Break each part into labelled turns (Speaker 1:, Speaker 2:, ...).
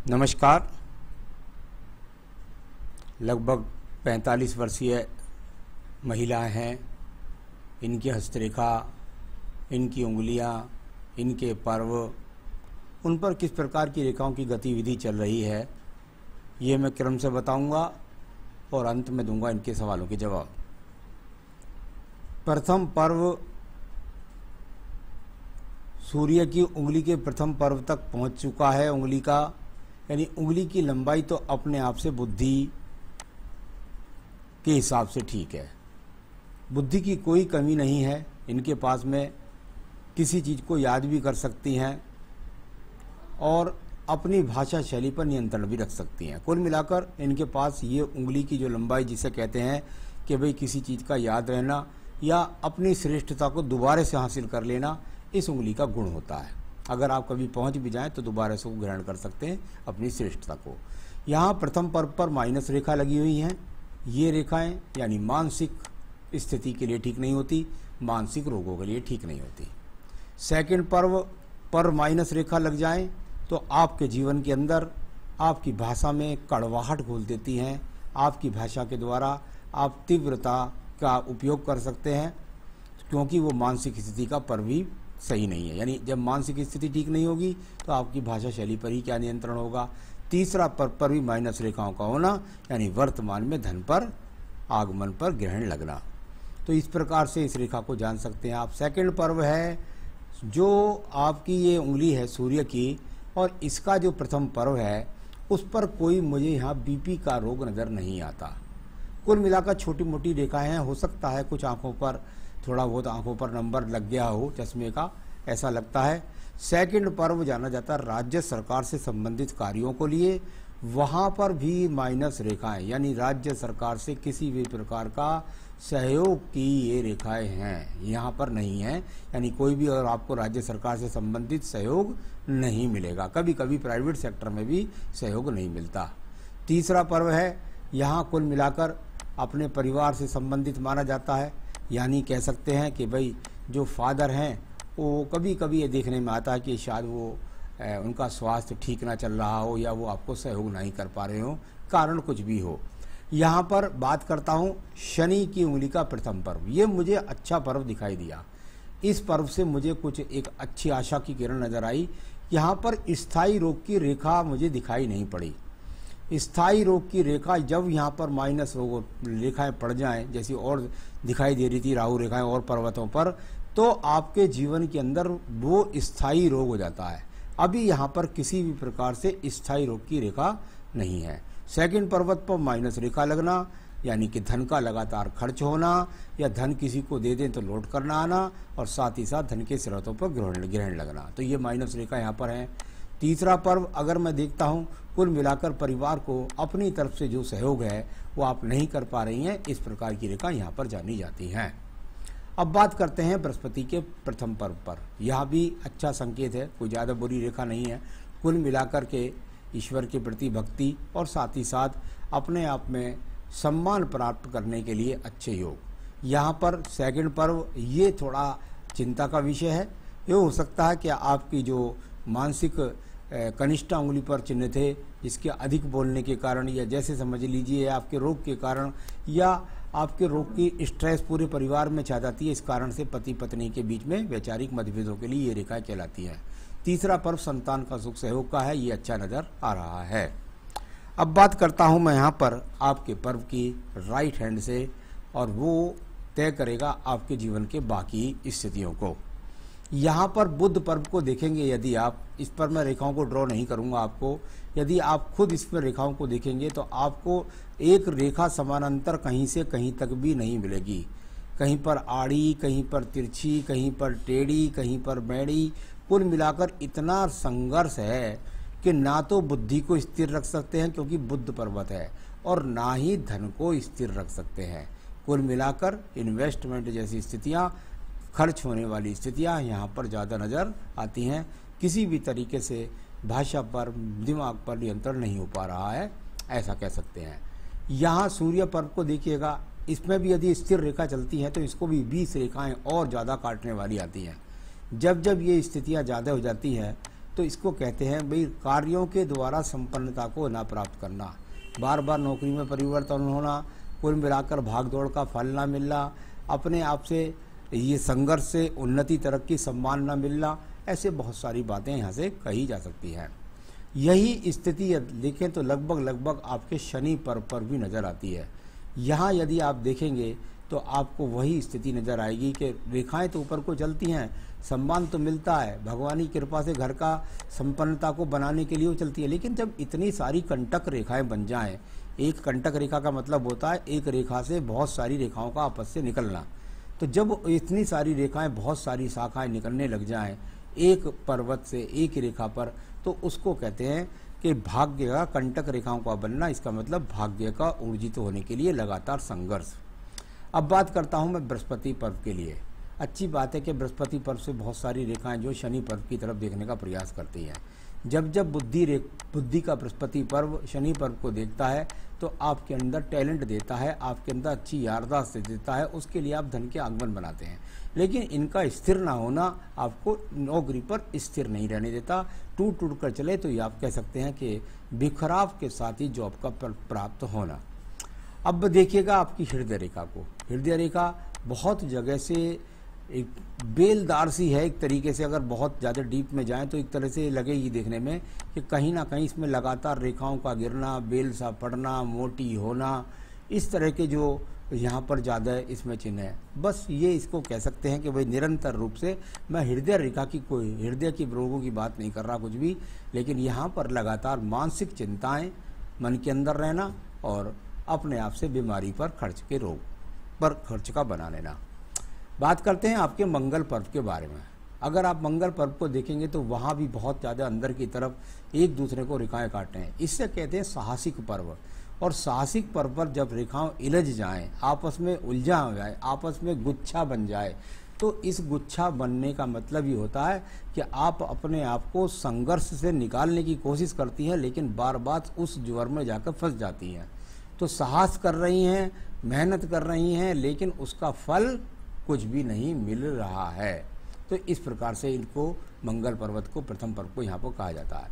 Speaker 1: नमस्कार। लगभग 45 वर्षीय महिलाएं हैं। इनकी हस्तरेखा, इनकी उंगलियां, इनके पर्व, उन पर किस प्रकार की रेखाओं की गतिविधि चल रही है, ये मैं क्रम से बताऊंगा और अंत में दूंगा इनके सवालों के जवाब। प्रथम पर्व सूर्य की उंगली के प्रथम पर्व तक पहुंच चुका है। उंगली का यानी उंगली की लंबाई तो अपने आप से बुद्धि के हिसाब से ठीक है। बुद्धि की कोई कमी नहीं है। इनके पास में किसी चीज़ को याद भी कर सकती हैं और अपनी भाषा शैली पर नियंत्रण भी रख सकती हैं। कुल मिलाकर इनके पास ये उंगली की जो लंबाई, जिसे कहते हैं कि भाई किसी चीज़ का याद रहना या अपनी श्रेष्ठता को दोबारा से हासिल कर लेना, इस उंगली का गुण होता है। अगर आप कभी पहुंच भी जाएं तो दोबारा से ग्रहण कर सकते हैं अपनी श्रेष्ठता को। यहाँ प्रथम पर्व पर माइनस रेखा लगी हुई हैं। ये रेखाएं यानी मानसिक स्थिति के लिए ठीक नहीं होती, मानसिक रोगों के लिए ठीक नहीं होती। सेकंड पर्व पर माइनस रेखा लग जाए तो आपके जीवन के अंदर आपकी भाषा में कड़वाहट घोल देती हैं। आपकी भाषा के द्वारा आप तीव्रता का उपयोग कर सकते हैं, क्योंकि वो मानसिक स्थिति का पर्व भी सही नहीं है। यानी जब मानसिक स्थिति ठीक नहीं होगी तो आपकी भाषा शैली पर ही क्या नियंत्रण होगा। तीसरा पर्व पर भी माइनस रेखाओं का होना, यानी वर्तमान में धन पर आगमन पर ग्रहण लगना। तो इस प्रकार से इस रेखा को जान सकते हैं आप। सेकंड पर्व है जो आपकी ये उंगली है सूर्य की, और इसका जो प्रथम पर्व है उस पर कोई मुझे यहाँ बीपी का रोग नज़र नहीं आता। कुल मिलाकर छोटी मोटी रेखाएं हैं। हो सकता है कुछ आंखों पर थोड़ा बहुत आंखों पर नंबर लग गया हो चश्मे का, ऐसा लगता है। सेकंड पर्व जाना जाता है राज्य सरकार से संबंधित कार्यों को लिए। वहाँ पर भी माइनस रेखाएं, यानी राज्य सरकार से किसी भी प्रकार का सहयोग की ये रेखाएं हैं, यहाँ पर नहीं है। यानी कोई भी और आपको राज्य सरकार से संबंधित सहयोग नहीं मिलेगा। कभी कभी प्राइवेट सेक्टर में भी सहयोग नहीं मिलता। तीसरा पर्व है, यहाँ कुल मिलाकर अपने परिवार से संबंधित माना जाता है। यानी कह सकते हैं कि भाई जो फादर हैं वो कभी कभी ये देखने में आता है कि शायद वो उनका स्वास्थ्य ठीक ना चल रहा हो या वो आपको सहयोग नहीं कर पा रहे हो, कारण कुछ भी हो। यहाँ पर बात करता हूँ शनि की उंगली का प्रथम पर्व। ये मुझे अच्छा पर्व दिखाई दिया। इस पर्व से मुझे कुछ एक अच्छी आशा की किरण नजर आई। यहाँ पर स्थायी रोग की रेखा मुझे दिखाई नहीं पड़ी। स्थायी रोग की रेखा जब यहाँ पर माइनस रोग रेखाएं पड़ जाएं, जैसी और दिखाई दे रही थी राहु रेखाएं और पर्वतों पर, तो आपके जीवन के अंदर वो स्थायी रोग हो जाता है। अभी यहाँ पर किसी भी प्रकार से स्थायी रोग की रेखा नहीं है। सेकंड पर्वत पर माइनस रेखा लगना, यानी कि धन का लगातार खर्च होना या धन किसी को दे दें तो लौट करना आना, और साथ ही साथ धन के स्रोतों पर ग्रहण लगना, तो ये माइनस रेखा यहाँ पर है। तीसरा पर्व अगर मैं देखता हूँ, कुल मिलाकर परिवार को अपनी तरफ से जो सहयोग है वो आप नहीं कर पा रही हैं, इस प्रकार की रेखा यहाँ पर जानी जाती हैं। अब बात करते हैं बृहस्पति के प्रथम पर्व पर। यह भी अच्छा संकेत है, कोई ज़्यादा बुरी रेखा नहीं है। कुल मिलाकर के ईश्वर के प्रति भक्ति और साथ ही साथ अपने आप में सम्मान प्राप्त करने के लिए अच्छे योग। यहाँ पर सेकंड पर्व ये थोड़ा चिंता का विषय है। ये हो सकता है कि आपकी जो मानसिक कनिष्ठा उंगली पर चिन्ह थे, जिसके अधिक बोलने के कारण, या जैसे समझ लीजिए आपके रोग के कारण, या आपके रोग की स्ट्रेस पूरे परिवार में छा जाती है, इस कारण से पति पत्नी के बीच में वैचारिक मतभेदों के लिए ये रेखाएं कहलाती हैं। तीसरा पर्व संतान का सुख सहयोग का है, ये अच्छा नज़र आ रहा है। अब बात करता हूँ मैं यहाँ पर आपके पर्व की राइट हैंड से, और वो तय करेगा आपके जीवन के बाकी स्थितियों को। यहाँ पर बुध पर्व को देखेंगे यदि आप, इस पर मैं रेखाओं को ड्रॉ नहीं करूँगा आपको, यदि आप खुद इस पर रेखाओं को देखेंगे तो आपको एक रेखा समानांतर कहीं से कहीं तक भी नहीं मिलेगी। कहीं पर आड़ी, कहीं पर तिरछी, कहीं पर टेढ़ी, कहीं पर मैड़ी। कुल मिलाकर इतना संघर्ष है कि ना तो बुद्धि को स्थिर रख सकते हैं क्योंकि बुध पर्वत है, और ना ही धन को स्थिर रख सकते हैं। कुल मिलाकर इन्वेस्टमेंट जैसी स्थितियाँ, खर्च होने वाली स्थितियाँ यहाँ पर ज़्यादा नज़र आती हैं। किसी भी तरीके से भाषा पर, दिमाग पर नियंत्रण नहीं हो पा रहा है, ऐसा कह सकते हैं। यहाँ सूर्य पर्व को देखिएगा, इसमें भी यदि स्थिर रेखा चलती है तो इसको भी 20 रेखाएं और ज़्यादा काटने वाली आती हैं। जब जब ये स्थितियाँ ज़्यादा हो जाती हैं तो इसको कहते हैं भाई कार्यों के द्वारा संपन्नता को ना प्राप्त करना, बार बार नौकरी में परिवर्तन होना, कुल मिलाकर भागदौड़ का फल ना मिलना, अपने आप से ये संघर्ष से उन्नति, तरक्की, सम्मान ना मिलना, ऐसे बहुत सारी बातें यहाँ से कही जा सकती हैं। यही स्थिति देखें तो लगभग आपके शनि पर्व पर भी नज़र आती है। यहाँ यदि आप देखेंगे तो आपको वही स्थिति नज़र आएगी कि रेखाएं तो ऊपर को चलती हैं, सम्मान तो मिलता है, भगवान की कृपा से घर का संपन्नता को बनाने के लिए वो चलती है, लेकिन जब इतनी सारी कंटक रेखाएं बन जाएं, एक कंटक रेखा का मतलब होता है एक रेखा से बहुत सारी रेखाओं का आपस से निकलना, तो जब इतनी सारी रेखाएं, बहुत सारी शाखाएं निकलने लग जाएं एक पर्वत से एक रेखा पर, तो उसको कहते हैं कि भाग्य का कंटक रेखाओं का बनना। इसका मतलब भाग्य का ऊर्जित होने के लिए लगातार संघर्ष। अब बात करता हूं मैं बृहस्पति पर्व के लिए। अच्छी बात है कि बृहस्पति पर्व से बहुत सारी रेखाएं जो शनि पर्व की तरफ देखने का प्रयास करती हैं। जब जब बुद्धि का बृहस्पति पर्व शनि पर्व को देखता है तो आपके अंदर टैलेंट देता है, आपके अंदर अच्छी याददाश्त देता है, उसके लिए आप धन के आगमन बनाते हैं। लेकिन इनका स्थिर ना होना आपको नौकरी पर स्थिर नहीं रहने देता, टूट टूट कर चले तो ये आप कह सकते हैं कि बिखराव के साथ ही जॉब का प्राप्त होना। अब देखिएगा आपकी हृदय रेखा को। हृदय रेखा बहुत जगह से एक बेलदार सी है एक तरीके से, अगर बहुत ज़्यादा डीप में जाएं तो एक तरह से लगेगी देखने में कि कहीं ना कहीं इसमें लगातार रेखाओं का गिरना, बेल सा पड़ना, मोटी होना, इस तरह के जो यहाँ पर ज़्यादा इसमें चिन्ह है। बस ये इसको कह सकते हैं कि भाई निरंतर रूप से, मैं हृदय रेखा की कोई हृदय की रोगों की बात नहीं कर रहा कुछ भी, लेकिन यहाँ पर लगातार मानसिक चिंताएं मन के अंदर रहना और अपने आप से बीमारी पर खर्च के रोग पर खर्च का बना लेना। बात करते हैं आपके मंगल पर्व के बारे में। अगर आप मंगल पर्व को देखेंगे तो वहाँ भी बहुत ज़्यादा अंदर की तरफ एक दूसरे को रेखाएं काटते हैं। इससे कहते हैं साहसिक पर्व। और साहसिक पर्व पर जब रेखाएं इलझ जाएं, आपस में उलझा हो जाए, आपस में गुच्छा बन जाए, तो इस गुच्छा बनने का मतलब ये होता है कि आप अपने आप को संघर्ष से निकालने की कोशिश करती हैं, लेकिन बार बार उस ज्वर में जाकर फंस जाती हैं। तो साहस कर रही हैं, मेहनत कर रही हैं, लेकिन उसका फल कुछ भी नहीं मिल रहा है। तो इस प्रकार से इनको मंगल पर्वत को, प्रथम पर्व को यहाँ पर कहा जाता है।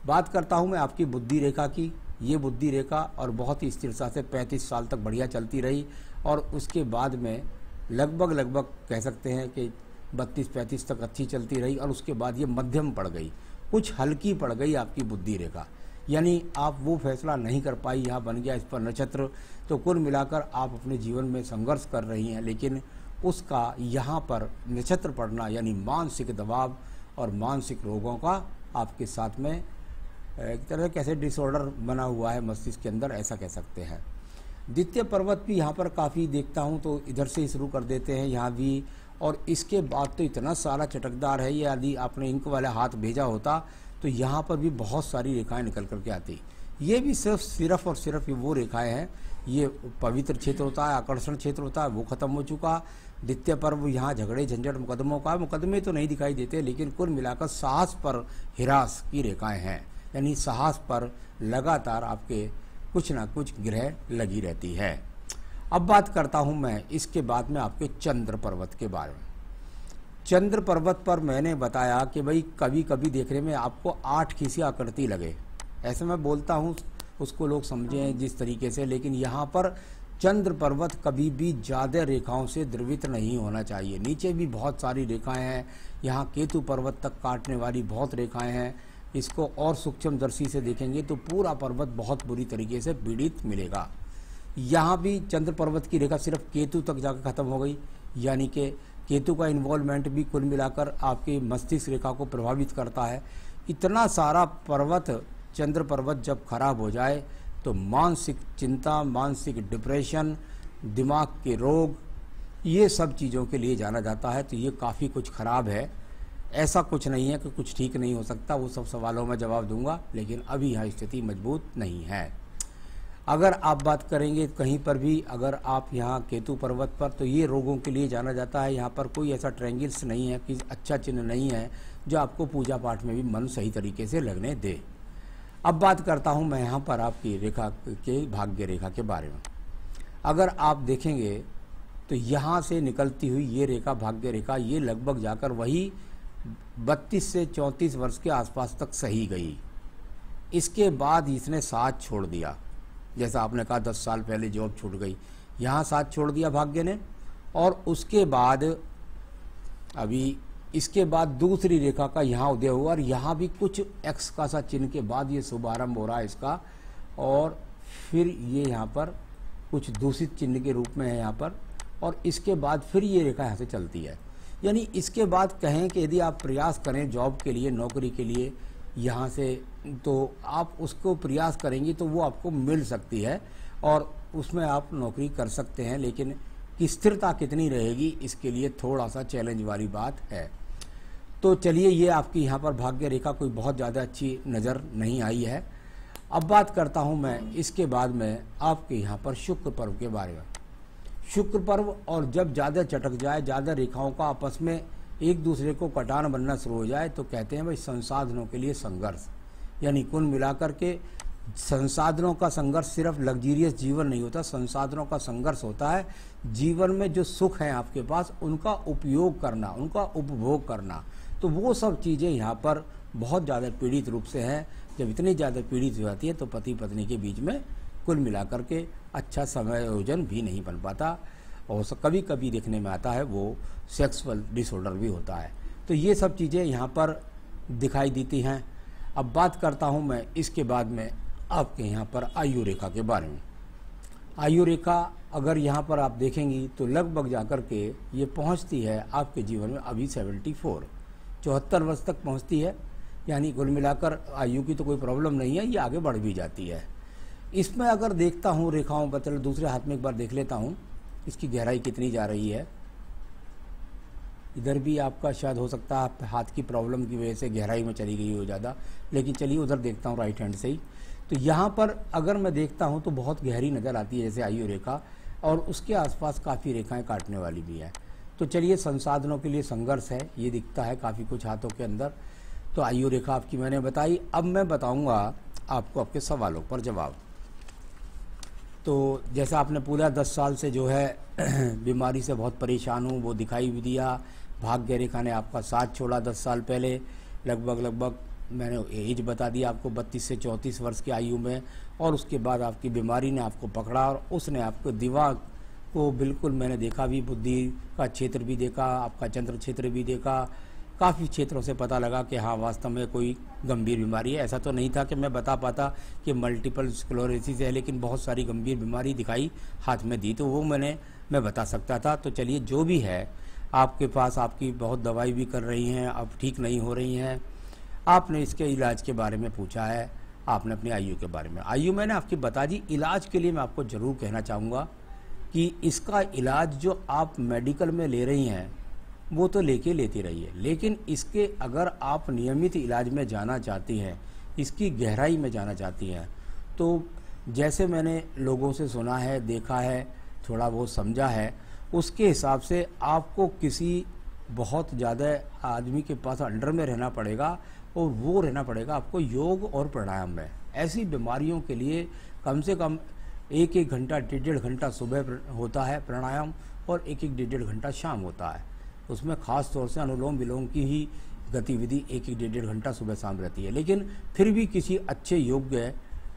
Speaker 1: बात करता हूँ मैं आपकी बुद्धि रेखा की। ये बुद्धि रेखा और बहुत ही स्थिरता से 35 साल तक बढ़िया चलती रही और उसके बाद में लगभग कह सकते हैं कि 32-35 तक अच्छी चलती रही और उसके बाद ये मध्यम पड़ गई, कुछ हल्की पड़ गई आपकी बुद्धि रेखा, यानी आप वो फैसला नहीं कर पाई, यहाँ बन गया इस पर नक्षत्र। तो कुल मिलाकर आप अपने जीवन में संघर्ष कर रही हैं, लेकिन उसका यहाँ पर नक्षत्र पड़ना यानी मानसिक दबाव और मानसिक रोगों का आपके साथ में एक तरह कैसे डिसऑर्डर बना हुआ है मस्तिष्क के अंदर, ऐसा कह सकते हैं। द्वितीय पर्वत भी यहाँ पर काफ़ी देखता हूँ तो इधर से ही शुरू कर देते हैं यहाँ भी, और इसके बाद तो इतना सारा चटकदार है ये, यदि आपने इंक वाला हाथ भेजा होता तो यहाँ पर भी बहुत सारी रेखाएं निकल करके आती। ये भी सिर्फ और सिर्फ वो रेखाएं हैं। ये पवित्र क्षेत्र होता है, आकर्षण क्षेत्र होता है, वो खत्म हो चुका। द्वितीय पर्व यहाँ झगड़े झंझट मुकदमों का, मुकदमे तो नहीं दिखाई देते, लेकिन कुल मिलाकर साहस पर हिरास की रेखाएं हैं, यानी साहस पर लगातार आपके कुछ ना कुछ ग्रह लगी रहती है। अब बात करता हूँ मैं इसके बाद में आपके चंद्र पर्वत के बारे में। चंद्र पर्वत पर मैंने बताया कि भाई कभी कभी देखने में आपको 8 की आकृति लगे, ऐसे मैं बोलता हूँ, उसको लोग समझें जिस तरीके से, लेकिन यहाँ पर चंद्र पर्वत कभी भी ज़्यादा रेखाओं से द्रवित नहीं होना चाहिए। नीचे भी बहुत सारी रेखाएं हैं, यहाँ केतु पर्वत तक काटने वाली बहुत रेखाएं हैं। इसको और सूक्ष्म दर्शी से देखेंगे तो पूरा पर्वत बहुत बुरी तरीके से पीड़ित मिलेगा। यहाँ भी चंद्र पर्वत की रेखा सिर्फ केतु तक जाकर ख़त्म हो गई, यानी कि केतु का इन्वॉल्वमेंट भी कुल मिलाकर आपकी मस्तिष्क रेखा को प्रभावित करता है। इतना सारा पर्वत, चंद्र पर्वत जब खराब हो जाए तो मानसिक चिंता, मानसिक डिप्रेशन, दिमाग के रोग, ये सब चीज़ों के लिए जाना जाता है। तो ये काफ़ी कुछ खराब है, ऐसा कुछ नहीं है कि कुछ ठीक नहीं हो सकता, वो सब सवालों में जवाब दूंगा, लेकिन अभी यहाँ स्थिति मजबूत नहीं है। अगर आप बात करेंगे कहीं पर भी, अगर आप यहाँ केतु पर्वत पर, तो ये रोगों के लिए जाना जाता है। यहाँ पर कोई ऐसा ट्रायंगल्स नहीं है कि अच्छा चिन्ह नहीं है जो आपको पूजा पाठ में भी मन सही तरीके से लगने दे। अब बात करता हूँ मैं यहाँ पर आपकी रेखा के भाग्य रेखा के बारे में। अगर आप देखेंगे तो यहाँ से निकलती हुई ये रेखा, भाग्य रेखा, ये लगभग जाकर वही 32 से 34 वर्ष के आसपास तक सही गई। इसके बाद इसने साथ छोड़ दिया। जैसा आपने कहा 10 साल पहले जॉब छूट गई, यहाँ साथ छोड़ दिया भाग्य ने। और उसके बाद अभी इसके बाद दूसरी रेखा का यहाँ उदय हुआ और यहाँ भी कुछ एक्स का सा चिन्ह के बाद ये शुभारंभ हो रहा है इसका। और फिर ये यहाँ पर कुछ दूषित चिन्ह के रूप में है यहाँ पर, और इसके बाद फिर ये रेखा यहाँ से चलती है। यानी इसके बाद कहें कि यदि आप प्रयास करें जॉब के लिए, नौकरी के लिए यहाँ से, तो आप उसको प्रयास करेंगी तो वो आपको मिल सकती है और उसमें आप नौकरी कर सकते हैं। लेकिन कि स्थिरता कितनी रहेगी इसके लिए थोड़ा सा चैलेंज वाली बात है। तो चलिए, ये आपकी यहाँ पर भाग्य रेखा कोई बहुत ज़्यादा अच्छी नज़र नहीं आई है। अब बात करता हूँ मैं इसके बाद में आपके यहाँ पर शुक्र पर्व के बारे में। शुक्र पर्व और जब ज़्यादा चटक जाए, ज़्यादा रेखाओं का आपस में एक दूसरे को कटान बनना शुरू हो जाए तो कहते हैं भाई संसाधनों के लिए संघर्ष। यानी कुल मिलाकर के संसाधनों का संघर्ष सिर्फ लग्जरियस जीवन नहीं होता, संसाधनों का संघर्ष होता है जीवन में जो सुख है आपके पास उनका उपयोग करना, उनका उपभोग करना। तो वो सब चीज़ें यहाँ पर बहुत ज़्यादा पीड़ित रूप से हैं। जब इतनी ज़्यादा पीड़ित हो जाती है तो पति पत्नी के बीच में कुल मिलाकर के अच्छा समायोजन भी नहीं बन पाता और कभी कभी देखने में आता है वो सेक्सुअल डिसऑर्डर भी होता है। तो ये सब चीज़ें यहाँ पर दिखाई देती हैं। अब बात करता हूँ मैं इसके बाद में आपके यहाँ पर आयु रेखा के बारे में। आयु रेखा अगर यहाँ पर आप देखेंगी तो लगभग जाकर के ये पहुँचती है आपके जीवन में अभी 74 वर्ष तक पहुँचती है। यानी कुल मिलाकर आयु की तो कोई प्रॉब्लम नहीं है, ये आगे बढ़ भी जाती है। इसमें अगर देखता हूँ रेखाओं बदल, दूसरे हाथ में एक बार देख लेता हूँ इसकी गहराई कितनी जा रही है। इधर भी आपका शायद हो सकता है हाथ की प्रॉब्लम की वजह से गहराई में चली गई हो ज़्यादा, लेकिन चलिए उधर देखता हूँ राइट हैंड से ही। तो यहाँ पर अगर मैं देखता हूँ तो बहुत गहरी नज़र आती है जैसे आयु रेखा, और उसके आसपास काफ़ी रेखाएं काटने वाली भी है। तो चलिए संसाधनों के लिए संघर्ष है, ये दिखता है काफ़ी कुछ हाथों के अंदर। तो आयु रेखा आपकी मैंने बताई। अब मैं बताऊँगा आपको आपके सवालों पर जवाब। तो जैसा आपने पूरा 10 साल से जो है बीमारी से बहुत परेशान हूँ वो दिखाई भी दिया। भाग्य रेखा ने आपका साथ छोड़ा 10 साल पहले, लगभग मैंने एज बता दिया आपको 32 से 34 वर्ष की आयु में। और उसके बाद आपकी बीमारी ने आपको पकड़ा और उसने आपको दिमाग को बिल्कुल मैंने देखा भी, बुद्धि का क्षेत्र भी देखा, आपका चंद्र क्षेत्र भी देखा, काफ़ी क्षेत्रों से पता लगा कि हाँ वास्तव में कोई गंभीर बीमारी है। ऐसा तो नहीं था कि मैं बता पाता कि मल्टीपल स्क्लेरोसिस है, लेकिन बहुत सारी गंभीर बीमारी दिखाई हाथ में दी तो वो मैं बता सकता था। तो चलिए जो भी है आपके पास, आपकी बहुत दवाई भी कर रही हैं, अब ठीक नहीं हो रही हैं। आपने इसके इलाज के बारे में पूछा है, आपने अपनी आयु के बारे में, आयु मैंने आपकी बता दी। इलाज के लिए मैं आपको ज़रूर कहना चाहूँगा कि इसका इलाज जो आप मेडिकल में ले रही हैं वो तो लेती रहिए, लेकिन इसके अगर आप नियमित इलाज में जाना चाहती हैं, इसकी गहराई में जाना चाहती हैं, तो जैसे मैंने लोगों से सुना है, देखा है, थोड़ा बहुत समझा है, उसके हिसाब से आपको किसी बहुत ज़्यादा आदमी के पास अंडर में रहना पड़ेगा और वो रहना पड़ेगा आपको योग और प्राणायाम में। ऐसी बीमारियों के लिए कम से कम 1-1 घंटा 1.5 घंटा सुबह होता है प्राणायाम और 1-1 1.5 घंटा शाम होता है। उसमें ख़ास तौर से अनुलोम विलोम की ही गतिविधि 1-1 1.5 घंटा सुबह शाम रहती है। लेकिन फिर भी किसी अच्छे योग्य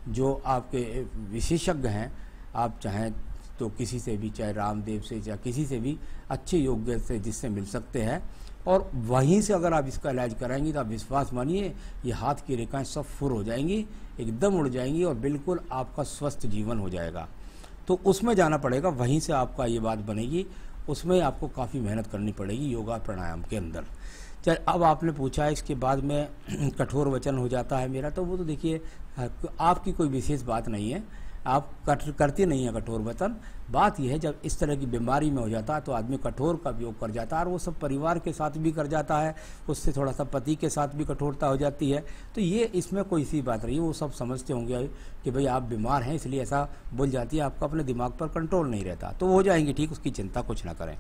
Speaker 1: जो आपके विशेषज्ञ हैं, आप चाहें तो किसी से भी, चाहे रामदेव से या किसी से भी अच्छे योग्य से जिससे मिल सकते हैं, और वहीं से अगर आप इसका इलाज कराएंगी तो आप विश्वास मानिए ये हाथ की रेखाएं सब फुर हो जाएंगी, एकदम उड़ जाएंगी और बिल्कुल आपका स्वस्थ जीवन हो जाएगा। तो उसमें जाना पड़ेगा, वहीं से आपका ये बात बनेगी। उसमें आपको काफ़ी मेहनत करनी पड़ेगी योगा प्राणायाम के अंदर। चल अब आपने पूछा है इसके बाद में कठोर वचन हो जाता है मेरा, तो वो तो देखिए आपकी कोई विशेष बात नहीं है, आप करते नहीं हैं कठोर वचन। बात यह है जब इस तरह की बीमारी में हो जाता है तो आदमी कठोर का उपयोग कर जाता है, और वो सब परिवार के साथ भी कर जाता है, उससे थोड़ा सा पति के साथ भी कठोरता हो जाती है। तो ये इसमें कोई सी बात नहीं है, वो सब समझते होंगे कि भाई आप बीमार हैं इसलिए ऐसा बोल जाती है, आपका अपने दिमाग पर कंट्रोल नहीं रहता, तो वो हो जाएंगे ठीक, उसकी चिंता कुछ ना करें।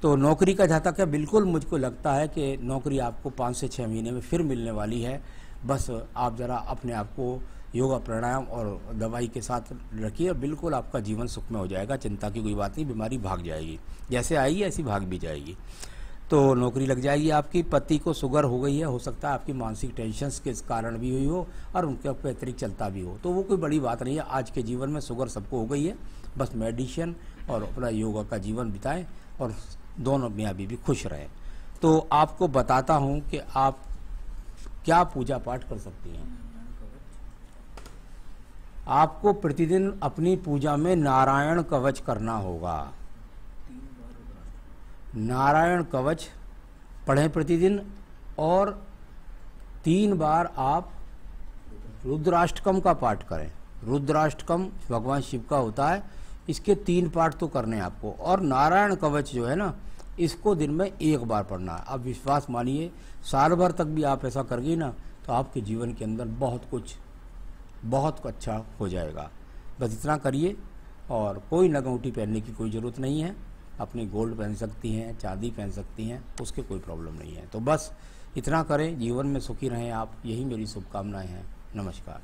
Speaker 1: तो नौकरी का जहाँ तक है, बिल्कुल मुझको लगता है कि नौकरी आपको 5 से 6 महीने में फिर मिलने वाली है। बस आप ज़रा अपने आप को योगा प्राणायाम और दवाई के साथ रखिए, बिल्कुल आपका जीवन सुखमय हो जाएगा। चिंता की कोई बात नहीं, बीमारी भाग जाएगी, जैसे आई ऐसी भाग भी जाएगी। तो नौकरी लग जाएगी आपकी। पति को शुगर हो गई है, हो सकता है आपकी मानसिक टेंशन के कारण भी हुई हो और उनके पैतृक चलता भी हो, तो वो कोई बड़ी बात नहीं है। आज के जीवन में शुगर सबको हो गई है, बस मेडिसिन और अपना योगा का जीवन बिताएं और दोनों मियाँ बीवी खुश रहें। तो आपको बताता हूँ कि आप क्या पूजा पाठ कर सकती हैं। आपको प्रतिदिन अपनी पूजा में नारायण कवच करना होगा। नारायण कवच पढ़ें प्रतिदिन और 3 बार आप रुद्राष्टकम का पाठ करें। रुद्राष्टकम भगवान शिव का होता है, इसके 3 पाठ तो करने हैं आपको। और नारायण कवच जो है ना, इसको दिन में 1 बार पढ़ना है। आप विश्वास मानिए, साल भर तक भी आप ऐसा करेंगे ना तो आपके जीवन के अंदर बहुत अच्छा हो जाएगा। बस इतना करिए और कोई नगौटी पहनने की कोई ज़रूरत नहीं है। अपनी गोल्ड पहन सकती हैं, चांदी पहन सकती हैं, उसके कोई प्रॉब्लम नहीं है। तो बस इतना करें, जीवन में सुखी रहें आप, यही मेरी शुभकामनाएं हैं। नमस्कार।